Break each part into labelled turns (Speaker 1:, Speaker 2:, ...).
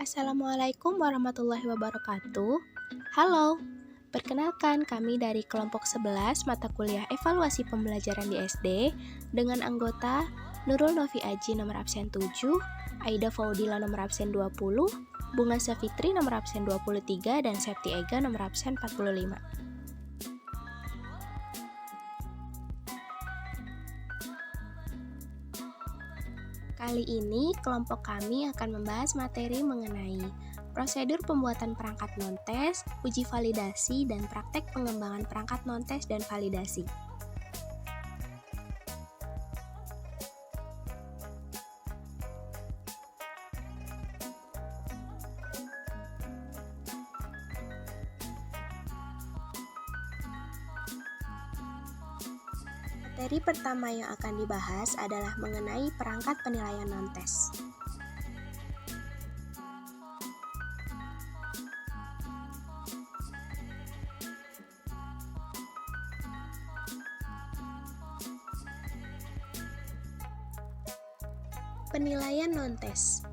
Speaker 1: Assalamualaikum warahmatullahi wabarakatuh. Halo, perkenalkan kami dari kelompok 11 mata kuliah evaluasi pembelajaran di SD dengan anggota Nurul Novi Aji nomor absen 7, Aida Faudila nomor absen 20, Bunga Safitri nomor absen 23, dan Septi Ega nomor absen 45. Kali ini kelompok kami akan membahas materi mengenai prosedur pembuatan perangkat non-tes, uji validasi, dan praktek pengembangan perangkat non-tes dan validasi. Materi pertama yang akan dibahas adalah mengenai perangkat penilaian non-tes. Penilaian non-tes.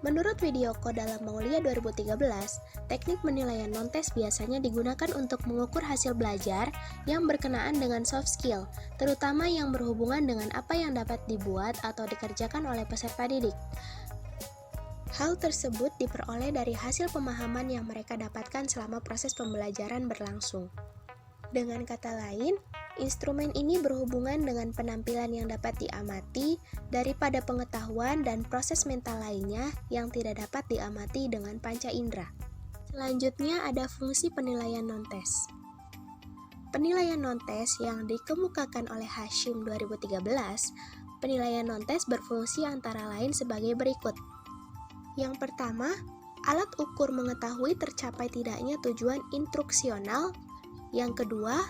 Speaker 1: Menurut Widyoko dalam Maulia 2013, teknik penilaian non-tes biasanya digunakan untuk mengukur hasil belajar yang berkenaan dengan soft skill, terutama yang berhubungan dengan apa yang dapat dibuat atau dikerjakan oleh peserta didik. Hal tersebut diperoleh dari hasil pemahaman yang mereka dapatkan selama proses pembelajaran berlangsung. Dengan kata lain, instrumen ini berhubungan dengan penampilan yang dapat diamati daripada pengetahuan dan proses mental lainnya yang tidak dapat diamati dengan panca indera. Selanjutnya ada fungsi penilaian non-tes. Penilaian non-tes yang dikemukakan oleh Hashim 2013, penilaian non-tes berfungsi antara lain sebagai berikut. Yang pertama, alat ukur mengetahui tercapai tidaknya tujuan instruksional. Yang kedua,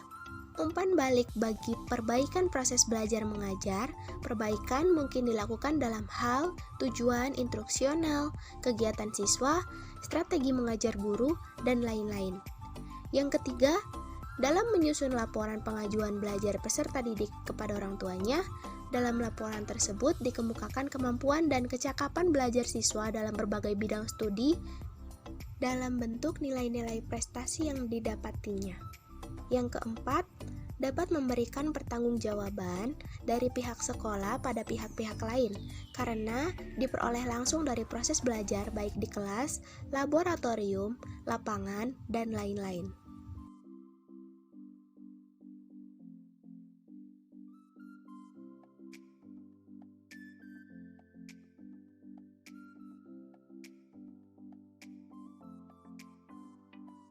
Speaker 1: umpan balik bagi perbaikan proses belajar mengajar. Perbaikan mungkin dilakukan dalam hal tujuan instruksional, kegiatan siswa, strategi mengajar guru, dan lain-lain. Yang ketiga, dalam menyusun laporan pengajuan belajar peserta didik kepada orang tuanya, dalam laporan tersebut dikemukakan kemampuan dan kecakapan belajar siswa dalam berbagai bidang studi dalam bentuk nilai-nilai prestasi yang didapatinya. Yang keempat, dapat memberikan pertanggungjawaban dari pihak sekolah pada pihak-pihak lain karena diperoleh langsung dari proses belajar baik di kelas, laboratorium, lapangan, dan lain-lain.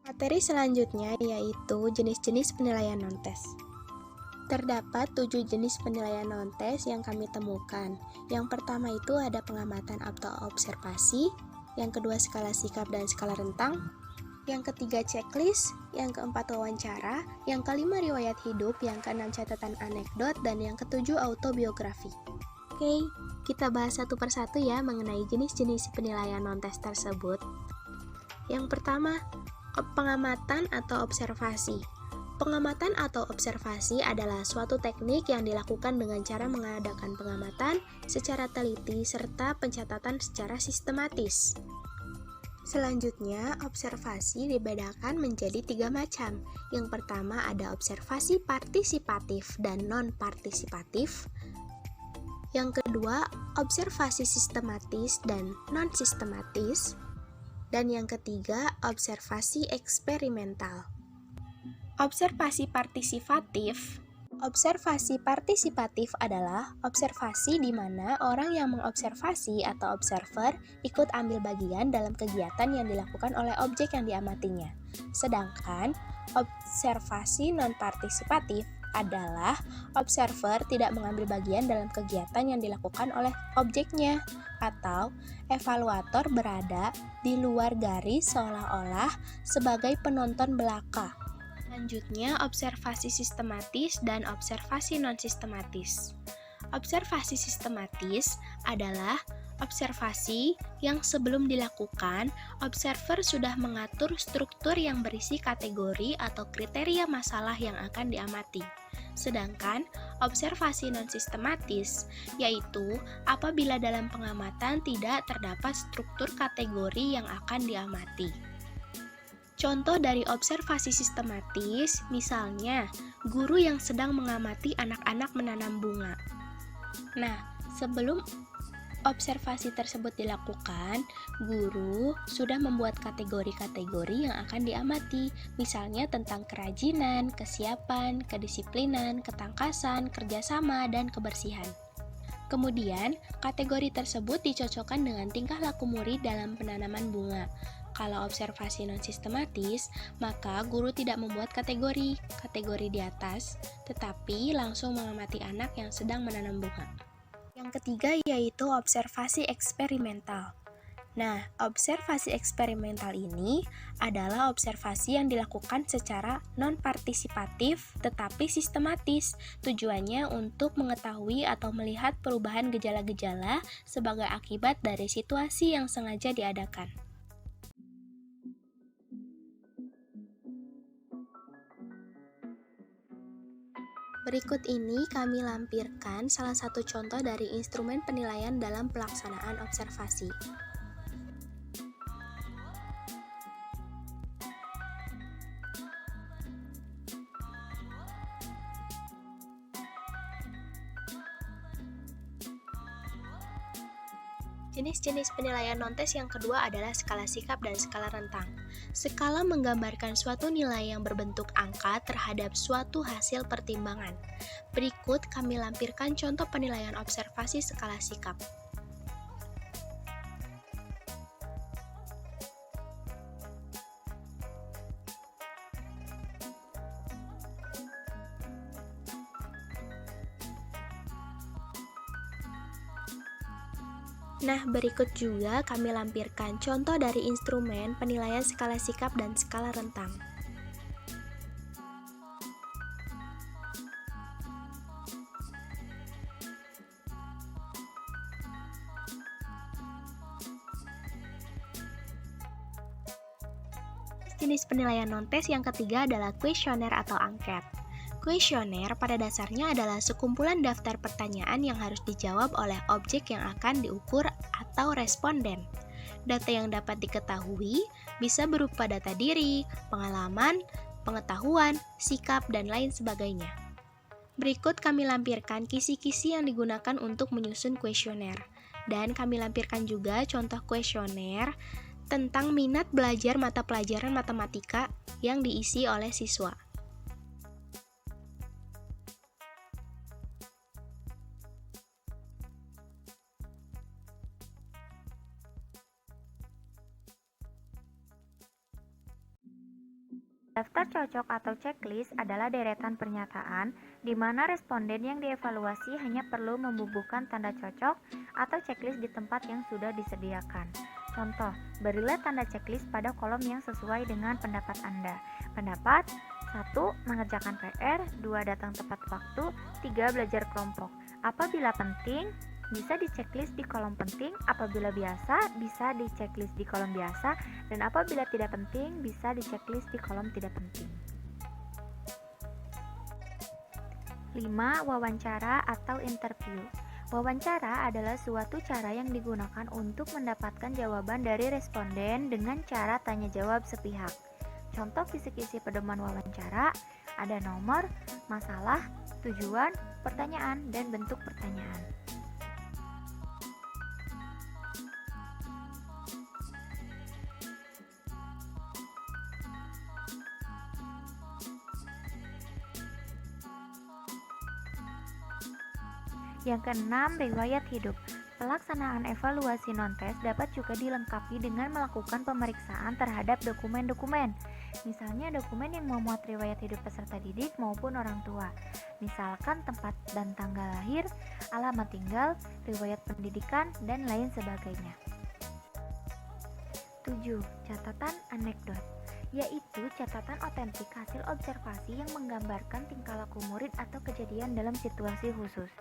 Speaker 1: Materi selanjutnya yaitu jenis-jenis penilaian non-tes. Terdapat 7 jenis penilaian non-tes yang kami temukan. Yang pertama itu ada pengamatan atau observasi, yang kedua skala sikap dan skala rentang, yang ketiga checklist, yang keempat wawancara, yang kelima riwayat hidup, yang keenam catatan anekdot, dan yang ketujuh autobiografi. Oke, kita bahas satu persatu ya mengenai jenis-jenis penilaian non-tes tersebut. Yang pertama, pengamatan atau observasi. Pengamatan atau observasi adalah suatu teknik yang dilakukan dengan cara mengadakan pengamatan secara teliti serta pencatatan secara sistematis. Selanjutnya, observasi dibedakan menjadi 3 macam. Yang pertama ada observasi partisipatif dan non-partisipatif. Yang kedua, observasi sistematis dan non-sistematis. Dan yang ketiga, observasi eksperimental. Observasi partisipatif. Observasi partisipatif adalah observasi di mana orang yang mengobservasi atau observer ikut ambil bagian dalam kegiatan yang dilakukan oleh objek yang diamatinya. Sedangkan observasi non-partisipatif adalah observer tidak mengambil bagian dalam kegiatan yang dilakukan oleh objeknya, atau evaluator berada di luar garis seolah-olah sebagai penonton belaka. Selanjutnya, observasi sistematis dan observasi non-sistematis. Observasi sistematis adalah observasi yang sebelum dilakukan, observer sudah mengatur struktur yang berisi kategori atau kriteria masalah yang akan diamati. Sedangkan observasi non-sistematis yaitu apabila dalam pengamatan tidak terdapat struktur kategori yang akan diamati. Contoh dari observasi sistematis, misalnya guru yang sedang mengamati anak-anak menanam bunga. Nah, sebelum observasi tersebut dilakukan, guru sudah membuat kategori-kategori yang akan diamati, misalnya tentang kerajinan, kesiapan, kedisiplinan, ketangkasan, kerjasama, dan kebersihan. Kemudian, kategori tersebut dicocokkan dengan tingkah laku murid dalam penanaman bunga. Kalau observasi non-sistematis, maka guru tidak membuat kategori di atas, tetapi langsung mengamati anak yang sedang menanam bunga. Yang ketiga yaitu observasi eksperimental. Nah, observasi eksperimental ini adalah observasi yang dilakukan secara non-partisipatif tetapi sistematis. Tujuannya untuk mengetahui atau melihat perubahan gejala-gejala sebagai akibat dari situasi yang sengaja diadakan. Berikut ini kami lampirkan salah satu contoh dari instrumen penilaian dalam pelaksanaan observasi. Jenis-jenis penilaian non-tes yang kedua adalah skala sikap dan skala rentang. Skala menggambarkan suatu nilai yang berbentuk angka terhadap suatu hasil pertimbangan. Berikut kami lampirkan contoh penilaian observasi skala sikap. Nah, berikut juga kami lampirkan contoh dari instrumen penilaian skala sikap dan skala rentang. Jenis penilaian non-tes yang ketiga adalah kuesioner atau angket. Kuesioner pada dasarnya adalah sekumpulan daftar pertanyaan yang harus dijawab oleh objek yang akan diukur atau responden. Data yang dapat diketahui bisa berupa data diri, pengalaman, pengetahuan, sikap, dan lain sebagainya. Berikut kami lampirkan kisi-kisi yang digunakan untuk menyusun kuesioner. Dan kami lampirkan juga contoh kuesioner tentang minat belajar mata pelajaran matematika yang diisi oleh siswa.
Speaker 2: Daftar cocok atau checklist adalah deretan pernyataan di mana responden yang dievaluasi hanya perlu membubuhkan tanda cocok atau checklist di tempat yang sudah disediakan. Contoh, berilah tanda checklist pada kolom yang sesuai dengan pendapat Anda. Pendapat: 1. Mengerjakan PR, 2. Datang tepat waktu, 3. Belajar kelompok. Apabila penting, bisa di-checklist di kolom penting, apabila biasa, bisa di-checklist di kolom biasa, dan apabila tidak penting, bisa di-checklist di kolom tidak penting. 5. Wawancara atau interview. Wawancara adalah suatu cara yang digunakan untuk mendapatkan jawaban dari responden dengan cara tanya jawab sepihak. Contoh kisi-kisi pedoman wawancara ada nomor, masalah, tujuan, pertanyaan, dan bentuk pertanyaan. Yang keenam, riwayat hidup. Pelaksanaan evaluasi non-tes dapat juga dilengkapi dengan melakukan pemeriksaan terhadap dokumen-dokumen. Misalnya dokumen yang memuat riwayat hidup peserta didik maupun orang tua. Misalkan tempat dan tanggal lahir, alamat tinggal, riwayat pendidikan, dan lain sebagainya. 7. Catatan anekdot, yaitu catatan otentik hasil observasi yang menggambarkan tingkah laku murid atau kejadian dalam situasi khusus.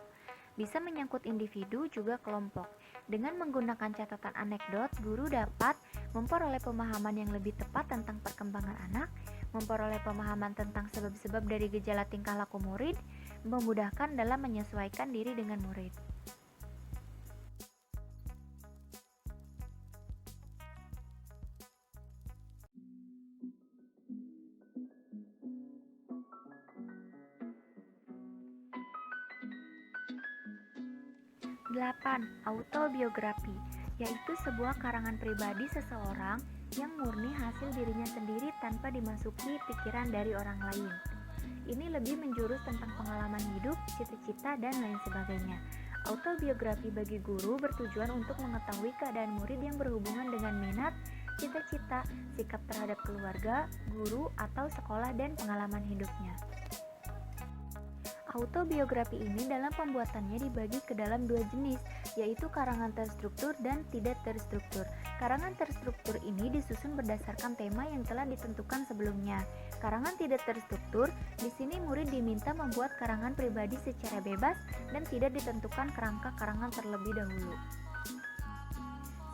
Speaker 2: Bisa menyangkut individu juga kelompok. Dengan menggunakan catatan anekdot, guru dapat memperoleh pemahaman yang lebih tepat tentang perkembangan anak, memperoleh pemahaman tentang sebab-sebab dari gejala tingkah laku murid, memudahkan dalam menyesuaikan diri dengan murid. Delapan, autobiografi, yaitu sebuah karangan pribadi seseorang yang murni hasil dirinya sendiri tanpa dimasuki pikiran dari orang lain. Ini lebih menjurus tentang pengalaman hidup, cita-cita, dan lain sebagainya. Autobiografi bagi guru bertujuan untuk mengetahui keadaan murid yang berhubungan dengan minat, cita-cita, sikap terhadap keluarga, guru, atau sekolah, dan pengalaman hidupnya. Autobiografi ini dalam pembuatannya dibagi ke dalam dua jenis, yaitu karangan terstruktur dan tidak terstruktur. Karangan terstruktur ini disusun berdasarkan tema yang telah ditentukan sebelumnya. Karangan tidak terstruktur, di sini murid diminta membuat karangan pribadi secara bebas dan tidak ditentukan kerangka karangan terlebih dahulu.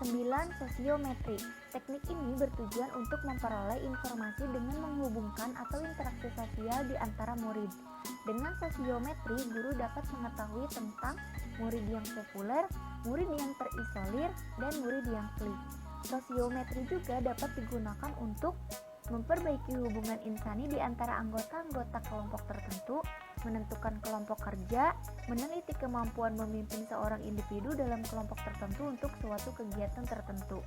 Speaker 2: 9. Sosiometri. Teknik ini bertujuan untuk memperoleh informasi dengan menghubungkan atau interaksi sosial di antara murid. Dengan sosiometri, guru dapat mengetahui tentang murid yang populer, murid yang terisolir, dan murid yang klik. Sosiometri juga dapat digunakan untuk memperbaiki hubungan insani di antara anggota-anggota kelompok tertentu, menentukan kelompok kerja, meneliti kemampuan memimpin seorang individu dalam kelompok tertentu untuk suatu kegiatan tertentu.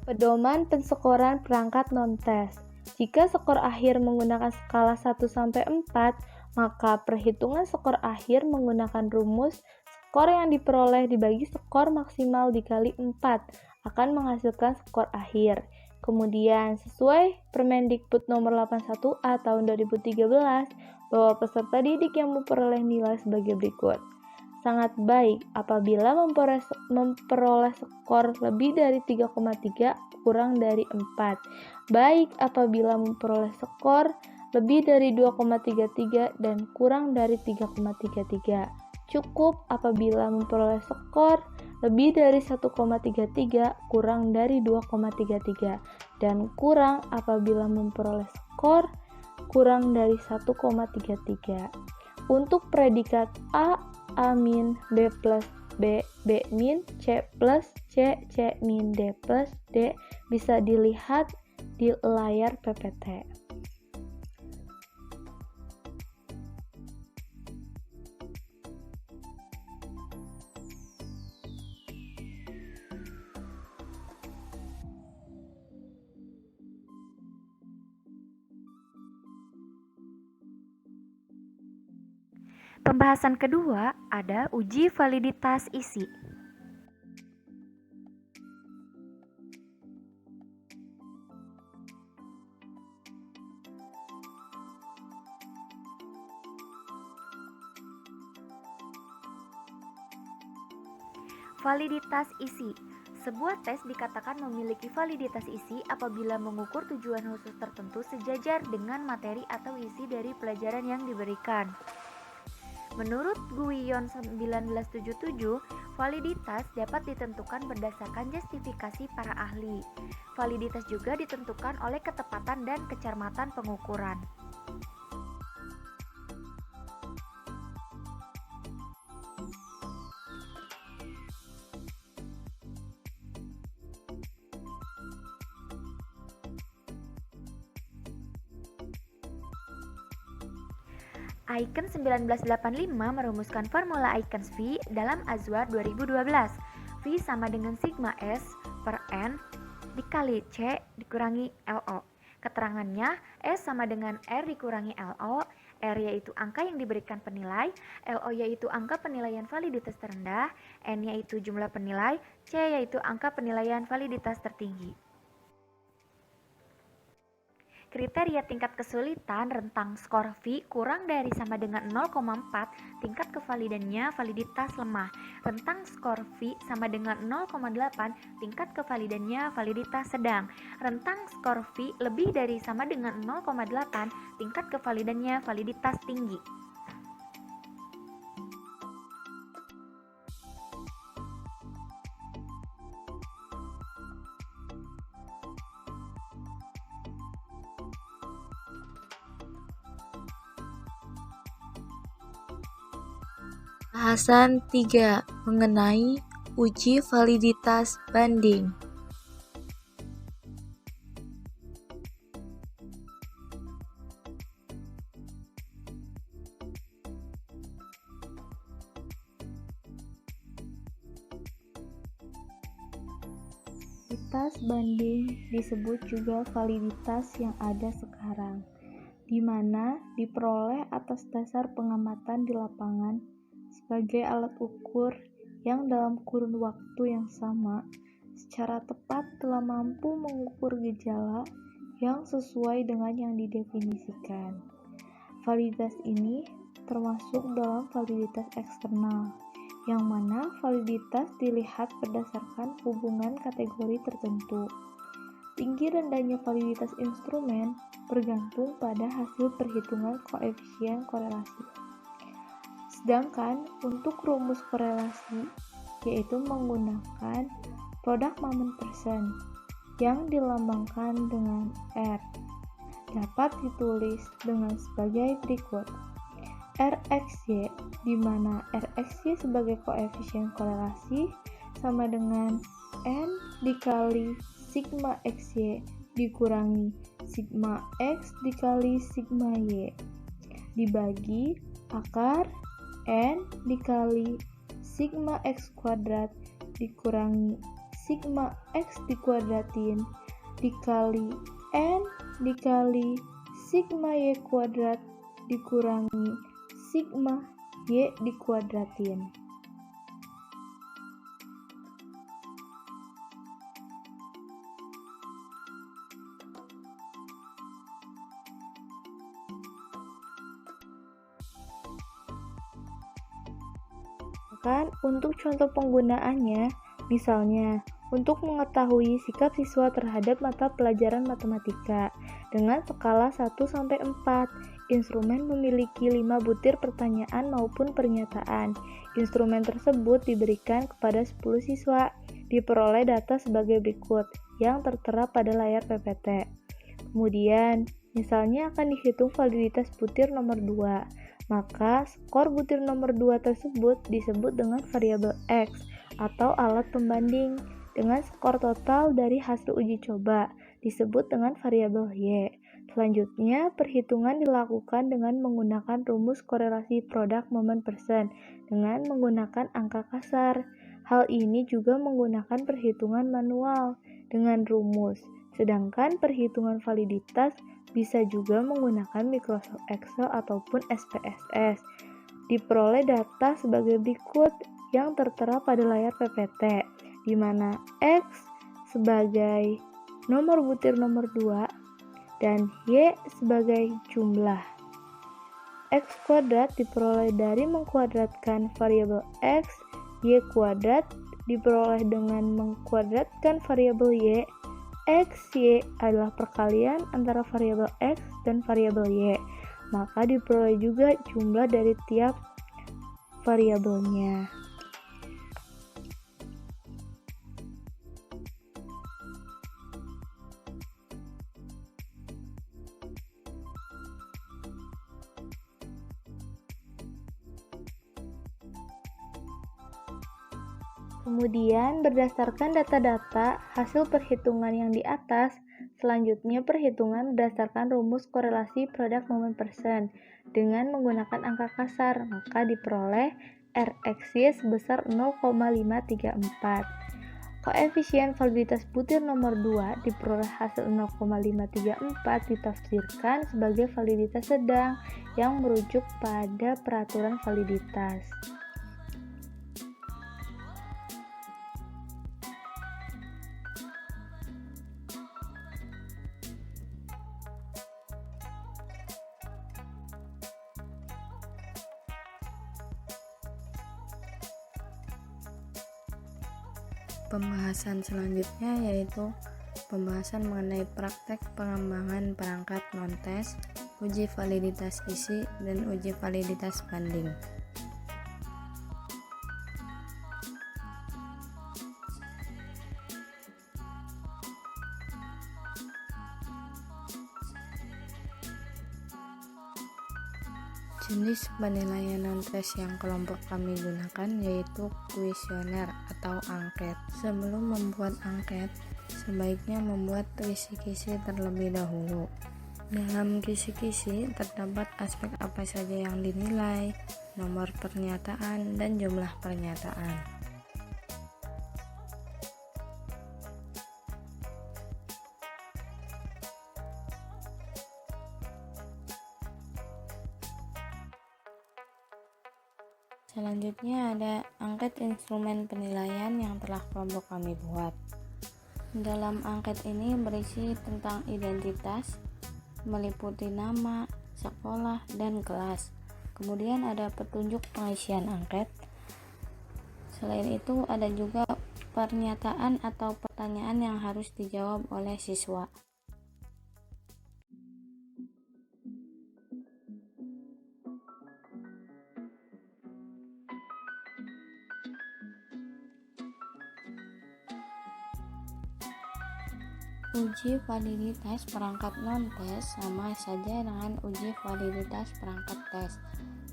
Speaker 3: Pedoman penskoran perangkat non-tes. Jika skor akhir menggunakan skala 1-4, maka perhitungan skor akhir menggunakan rumus skor yang diperoleh dibagi skor maksimal dikali 4 akan menghasilkan skor akhir. Kemudian, sesuai Permendikbud nomor 81A tahun 2013, bahwa peserta didik yang memperoleh nilai sebagai berikut. Sangat baik apabila memperoleh skor lebih dari 3,3 kurang dari 4. Baik apabila memperoleh skor lebih dari 2,33 dan kurang dari 3,33. Cukup apabila memperoleh skor lebih dari 1,33 kurang dari 2,33 dan kurang apabila memperoleh skor kurang dari 1,33. Untuk predikat A min, B plus B, B min, C plus C, C min, D plus D bisa dilihat di layar PPT.
Speaker 2: Pembahasan kedua ada uji validitas isi. Validitas isi. Sebuah tes dikatakan memiliki validitas isi apabila mengukur tujuan khusus tertentu sejajar dengan materi atau isi dari pelajaran yang diberikan. Menurut Guion 1977, validitas dapat ditentukan berdasarkan justifikasi para ahli. Validitas juga ditentukan oleh ketepatan dan kecermatan pengukuran. Icon 1985 merumuskan formula Icons V dalam Azwar 2012. V sama dengan sigma S per N dikali C dikurangi LO. Keterangannya, S sama dengan R dikurangi LO, R yaitu angka yang diberikan penilai, LO yaitu angka penilaian validitas terendah, N yaitu jumlah penilai, C yaitu angka penilaian validitas tertinggi. Kriteria tingkat kesulitan rentang skor V kurang dari sama dengan 0,4, tingkat kevalidannya validitas lemah. Rentang skor V sama dengan 0,8, tingkat kevalidannya validitas sedang. Rentang skor V lebih dari sama dengan 0,8, tingkat kevalidannya validitas tinggi.
Speaker 3: Bahasan 3 mengenai uji validitas banding. Validitas banding disebut juga validitas yang ada sekarang, di mana diperoleh atas dasar pengamatan di lapangan sebagai alat ukur yang dalam kurun waktu yang sama secara tepat telah mampu mengukur gejala yang sesuai dengan yang didefinisikan. Validitas ini termasuk dalam validitas eksternal, yang mana validitas dilihat berdasarkan hubungan kategori tertentu. Tinggi rendahnya validitas instrumen bergantung pada hasil perhitungan koefisien korelasi. Sedangkan untuk rumus korelasi, yaitu menggunakan produk moment percent yang dilambangkan dengan R, dapat ditulis dengan sebagai berikut. Rxy, di mana Rxy sebagai koefisien korelasi sama dengan N dikali sigma Xy dikurangi sigma X dikali sigma Y dibagi akar N dikali sigma X kuadrat dikurangi sigma X dikuadratin dikali N dikali sigma Y kuadrat dikurangi sigma Y dikuadratin. Untuk contoh penggunaannya, misalnya untuk mengetahui sikap siswa terhadap mata pelajaran matematika dengan skala 1-4, instrumen memiliki 5 butir pertanyaan maupun pernyataan. Instrumen tersebut diberikan kepada 10 siswa. Diperoleh data sebagai berikut yang tertera pada layar PPT. Kemudian, misalnya akan dihitung validitas butir nomor 2. Maka skor butir nomor 2 tersebut disebut dengan variabel X atau alat pembanding, dengan skor total dari hasil uji coba disebut dengan variabel Y. Selanjutnya, perhitungan dilakukan dengan menggunakan rumus korelasi produk moment percent dengan menggunakan angka kasar. Hal ini juga menggunakan perhitungan manual dengan rumus. Sedangkan perhitungan validitas bisa juga menggunakan Microsoft Excel ataupun SPSS. Diperoleh data sebagai berikut yang tertera pada layar PPT, di mana X sebagai nomor butir nomor 2 dan Y sebagai jumlah. X kuadrat diperoleh dari mengkuadratkan variabel X, Y kuadrat diperoleh dengan mengkuadratkan variabel Y. X, Y adalah perkalian antara variabel X dan variabel Y, maka diperoleh juga jumlah dari tiap variabelnya. Kemudian, berdasarkan data-data hasil perhitungan yang di atas, selanjutnya perhitungan berdasarkan rumus korelasi produk moment percent dengan menggunakan angka kasar, maka diperoleh Rxy sebesar 0,534. Koefisien validitas butir nomor 2 diperoleh hasil 0,534 ditafsirkan sebagai validitas sedang yang merujuk pada peraturan validitas.
Speaker 4: Pembahasan selanjutnya yaitu pembahasan mengenai praktek pengembangan perangkat non-tes, uji validitas isi, dan uji validitas banding. Jenis penilaian non-tes yang kelompok kami gunakan yaitu kuesioner atau angket. Sebelum membuat angket, sebaiknya membuat kisi-kisi terlebih dahulu. Dalam kisi-kisi terdapat aspek apa saja yang dinilai, nomor pernyataan, dan jumlah pernyataan. Selanjutnya ada angket instrumen penilaian yang telah kelompok kami buat. Dalam angket ini berisi tentang identitas, meliputi nama, sekolah, dan kelas. Kemudian ada petunjuk pengisian angket. Selain itu ada juga pernyataan atau pertanyaan yang harus dijawab oleh siswa. Uji validitas perangkat non-tes sama saja dengan uji validitas perangkat tes,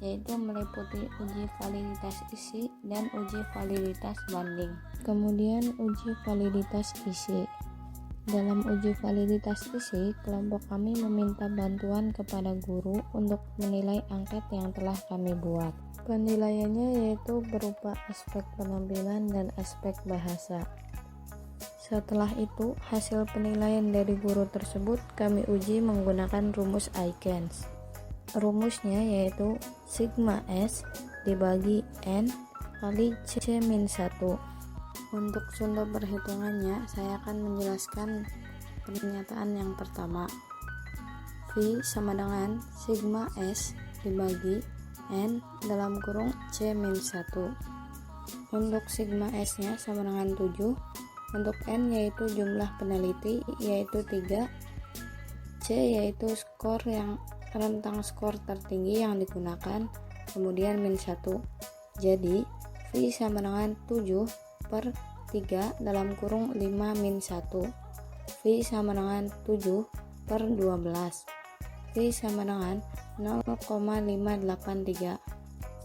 Speaker 4: yaitu meliputi uji validitas isi dan uji validitas banding. Kemudian uji validitas isi. Dalam uji validitas isi, kelompok kami meminta bantuan kepada guru untuk menilai angket yang telah kami buat. Penilaiannya yaitu berupa aspek penampilan dan aspek bahasa. Setelah itu, hasil penilaian dari guru tersebut kami uji menggunakan rumus Aikens. Rumusnya yaitu sigma S dibagi N kali C-1. Untuk sumber perhitungannya, saya akan menjelaskan pernyataan yang pertama. V sama dengan sigma S dibagi N dalam kurung C-1. Untuk sigma S-nya sama dengan 7. Untuk N yaitu jumlah peneliti yaitu 3, C yaitu skor yang rentang skor tertinggi yang digunakan, kemudian min 1. Jadi V sama dengan 7 per 3 dalam kurung 5 min 1. V sama dengan 7 per 12. V sama dengan 0,583.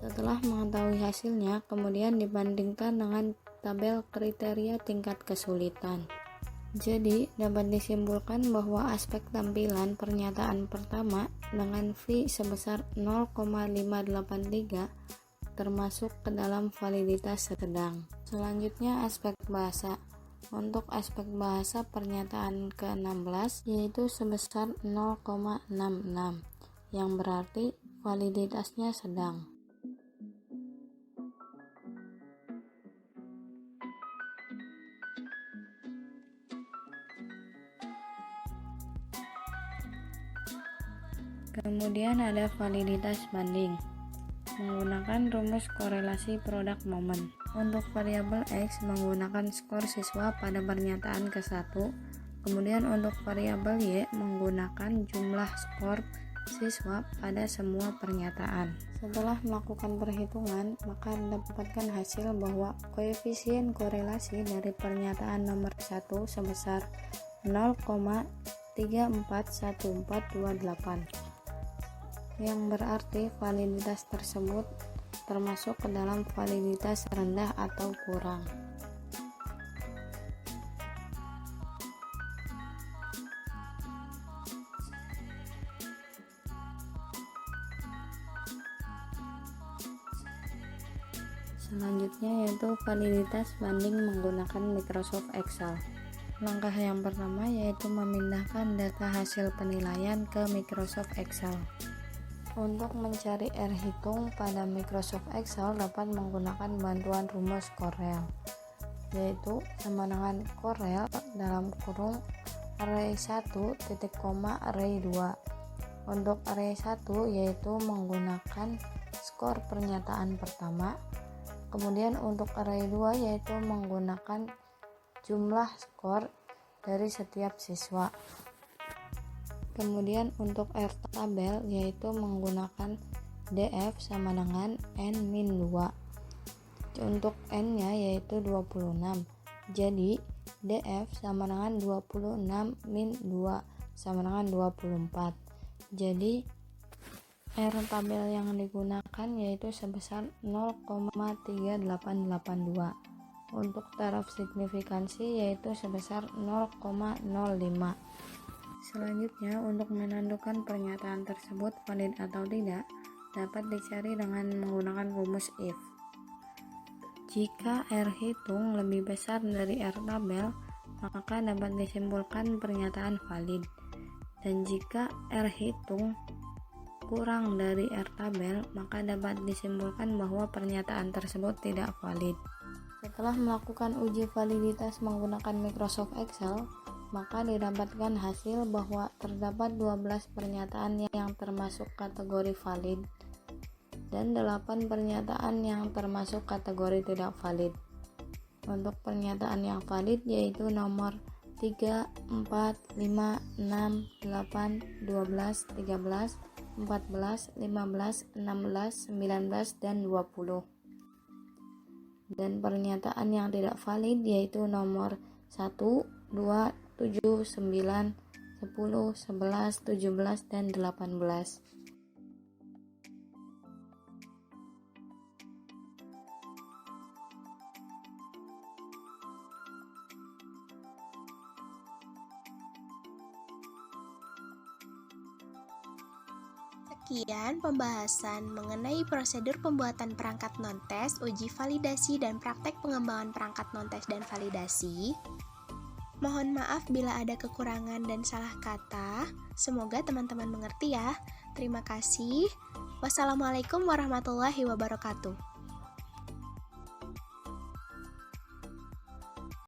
Speaker 4: Setelah mengetahui hasilnya, kemudian dibandingkan dengan tabel kriteria tingkat kesulitan. Jadi, dapat disimpulkan bahwa aspek tampilan pernyataan pertama dengan V sebesar 0,583 termasuk ke dalam validitas sedang. Selanjutnya aspek bahasa. Untuk aspek bahasa pernyataan ke-16 yaitu sebesar 0,66 yang berarti validitasnya sedang. Kemudian ada validitas banding menggunakan rumus korelasi produk momen. Untuk variabel X menggunakan skor siswa pada pernyataan ke-1. Kemudian untuk variabel Y menggunakan jumlah skor siswa pada semua pernyataan. Setelah melakukan perhitungan, maka didapatkan hasil bahwa koefisien korelasi dari pernyataan nomor 1 sebesar 0,341428. Yang berarti validitas tersebut termasuk ke dalam validitas rendah atau kurang. Selanjutnya yaitu validitas banding menggunakan Microsoft Excel. Langkah yang pertama yaitu memindahkan data hasil penilaian ke Microsoft Excel. Untuk mencari R hitung pada Microsoft Excel dapat menggunakan bantuan rumus Corel, yaitu sama dengan Corel dalam kurung array 1 titik koma array 2. Untuk array 1 yaitu menggunakan skor pernyataan pertama, kemudian untuk array 2 yaitu menggunakan jumlah skor dari setiap siswa. Kemudian untuk R tabel yaitu menggunakan df sama dengan n-2. Untuk n-nya yaitu 26. Jadi df sama dengan 26 min 2 sama dengan 24. Jadi R tabel yang digunakan yaitu sebesar 0,3882. Untuk taraf signifikansi yaitu sebesar 0,05. Selanjutnya, untuk menentukan pernyataan tersebut valid atau tidak, dapat dicari dengan menggunakan rumus if. Jika R hitung lebih besar dari R tabel, maka dapat disimpulkan pernyataan valid. Dan jika R hitung kurang dari R tabel, maka dapat disimpulkan bahwa pernyataan tersebut tidak valid. Setelah melakukan uji validitas menggunakan Microsoft Excel, maka didapatkan hasil bahwa terdapat 12 pernyataan yang termasuk kategori valid dan 8 pernyataan yang termasuk kategori tidak valid. Untuk pernyataan yang valid yaitu nomor 3, 4, 5, 6, 8, 12, 13, 14, 15, 16, 19, dan 20. Dan pernyataan yang tidak valid yaitu nomor 1, 2, 7, 9, 10, 11, 17, dan 18.
Speaker 1: Sekian pembahasan mengenai prosedur pembuatan perangkat non-tes, uji validasi, dan praktek pengembangan perangkat non-tes dan validasi. Mohon maaf bila ada kekurangan dan salah kata. Semoga teman-teman mengerti ya. Terima kasih. Wassalamualaikum warahmatullahi wabarakatuh.